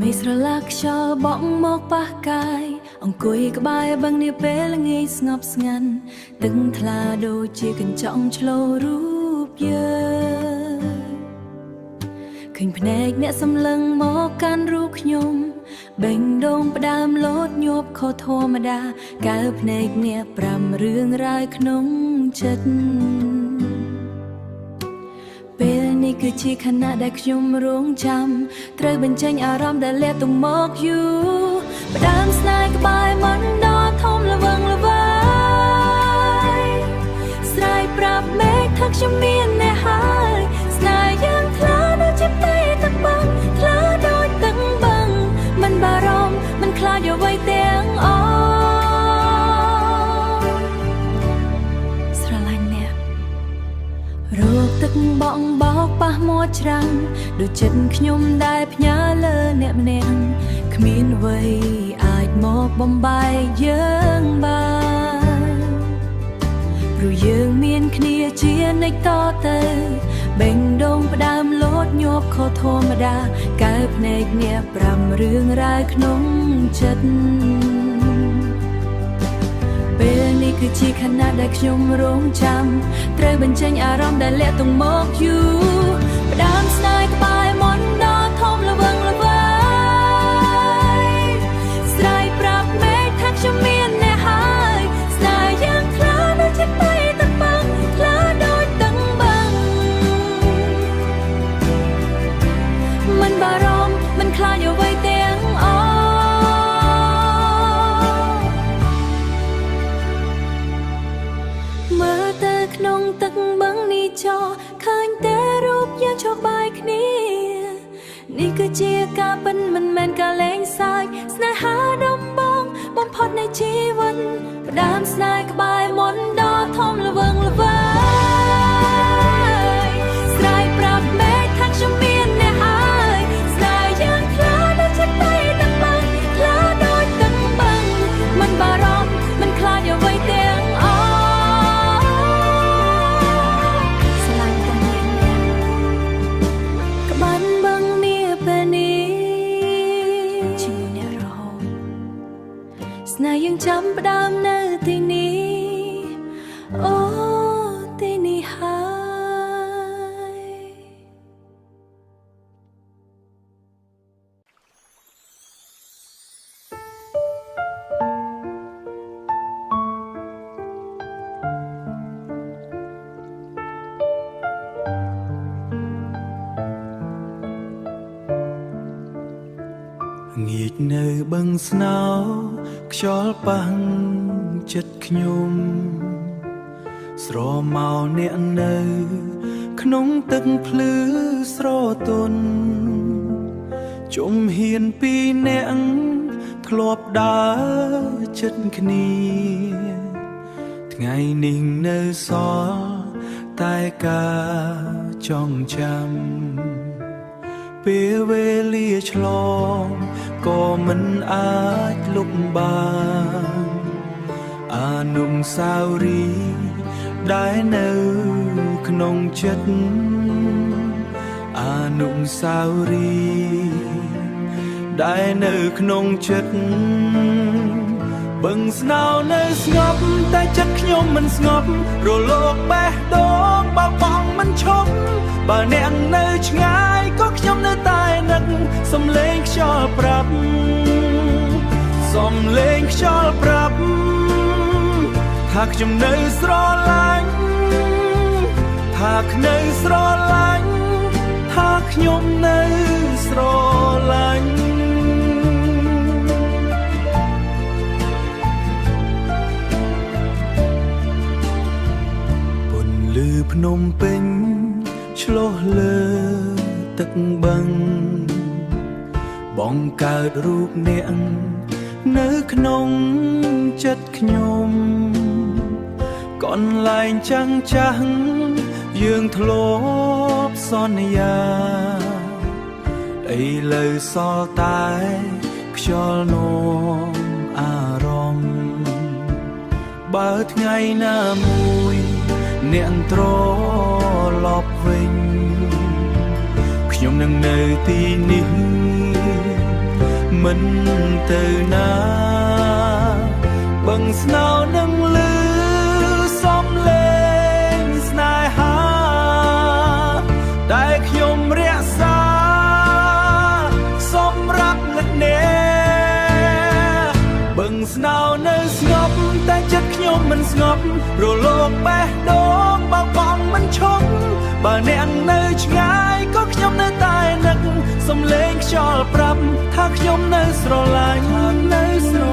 មេស្រឡាក់ខ្យល់បក់មកប៉ះកាយអង្គុយក្បែរបឹងនាពេលល្ងាចស្ងប់ស្ងាត់ទឹកថ្លាដូចជាកញ្ចក់ឆ្លុះរូបយើងឃើញភ្នែកអ្នកសម្លឹងមកកាន់រូបខ្ញុំបេងដូងផ្ដើមលោតញាប់ខុសធម្មតាកើភ្នែកអ្នកប្រាំរឿងរ៉ាវក្នុងចិត្តពេលនេះគឺជាខណៈដែលខ្ញុំរងចាំត្រូវបញ្ចេញអារម្មណ៍ដែលលាក់ទុំមកយូរផ្ដើមស្នេហ៍ក្បែរមិនដល់ធំល្វឹងល្វើយស្រ័យប្រាប់មេឃថាខ្ញុំមានអ្នកហើយស្នេហ៍យ៉ាងថ្លាដូចជាផ្ទៃទឹកបឹងថ្លាដូចទឹកបឹងមិនបារម្ភមិនខ្លាចអ្វីទាំងអស់ស្រឡាញ់អ្នករកទឹកបក់បោកប៉ះមាត់ច្រាំងដូចចិត្តខ្ញុំដែលផ្ញើលើអ្នកម្នាក់គ្មានអ្វីអាចមកបំបែកយើងបានព្រោះយើងមានគ្នាជានិច្ចតទៅបេងដូងផ្ដើមលោតញាប់ខុសធម្មតាកើភ្នែកអ្នកប្រាំរឿងរ៉ាវក្នុងចិត្តពេលនេះគឺជាខណៈដែលខ្ញុំរងចាំត្រូវបញ្ចេញអារម្មណ៍ដែលលាក់ទុំមកយូរផ្ដើមស្នេហ៍ក្បែរមុនដល់ធំល្វឹងល្វើយស្រ័យប្រាប់មេឃថាខ្ញុំមានអ្នកហើយស្នេហ៍យ៉ាងថ្លាដូចជាផ្ទៃទឹកបឹងថ្លាដូចទឹកបឹងមិនបារម្ភមិនខ្លាចអ្វីទាំងអស់មើលទៅក្នុងទឹកបឹងនេះចោឃើញតែរូបយើងឈប់បាយគ្នានេះគឺជាការពិតមិនមែនការលេងសើចស្នេហាដំបងបំផុតនៃជីវិតផ្ដើមស្នេហ៍ក្បែរមុនដល់ធំល្វឹងល្វើយស្រ័យប្រាប់មេឃថាខ្ញុំមានអ្នកហើយស្នេហ៍យ៉ាងថ្លាដូចជាផ្ទៃទឹកបឹងថ្លាដូចទឹកបឹងមិនបារម្ភមិនខ្លាចអ្វីទាំងអស់ស្នេហ៍យើងចាំផ្ដើមនៅទីនេះអូទីនេះហើយងាកនៅបឹងស្នោខ្យល់ប៉ះចិត្តខ្ញុំស្រមោអ្នកនៅក្នុងទឹកភ្លឺស្រទន់ជំហានពីរអ្នកធ្លាប់ដើរចិត្តគ្នាថ្ងៃនេះនៅសល់តែការចងចាំពេលវេលាឆ្លងក៏មិនអាចលុបបានអនុស្សាវរីយ៍ដែលនៅក្នុងចិត្តអនុស្សាវរីយ៍ដែលនៅក្នុងចិត្តបឹងស្នោនៅស្ងប់តែចិត្តខ្ញុំមិនស្ងប់រលកបេះដូងបោកបង់មិនឈប់បើអ្នកនៅឆ្ងាយក៏ខ្ញុំនៅតែនឹកសំឡេងខ្យល់ប្រាប់សំឡេងខ្យល់ប្រាប់ថាខ្ញុំនៅស្រឡាញ់ថានៅស្រឡាញ់ថាខ្ញុំនៅស្រឡាញ់ពន្លឺភ្នំពេញឆ្លុះលើទឹកបឹងបង្កើតរូបអ្នកនៅក្នុងចិត្តខ្ញុំកន្លែងចាំងចាស់យើងធ្លាប់សន្យាឥឡូវសល់តែខ្យល់នាំអារម្មណ៍បើថ្ងៃណាមួយអ្នកត្រឡប់វិញខ្ញុំនឹងនៅទីនេះ មិនទៅណាបឹងស្នោនឹងលឺសំលេងស្នេហាដែលខ្ញុំរក្សាសម្រាប់និតនេបឹងស្នោនៅស្ងប់តែចិត្តខ្ញុំមិនស្ងប់រលកបេះដូងបោកបង់មិនឈប់បើអ្នកនៅឆ្ងាយក៏ខ្ញុំនៅតែនឹកសំលេងខ្យល់ប្រាប់ថាខ្ញុំនៅស្រឡាញ់នៅស្រ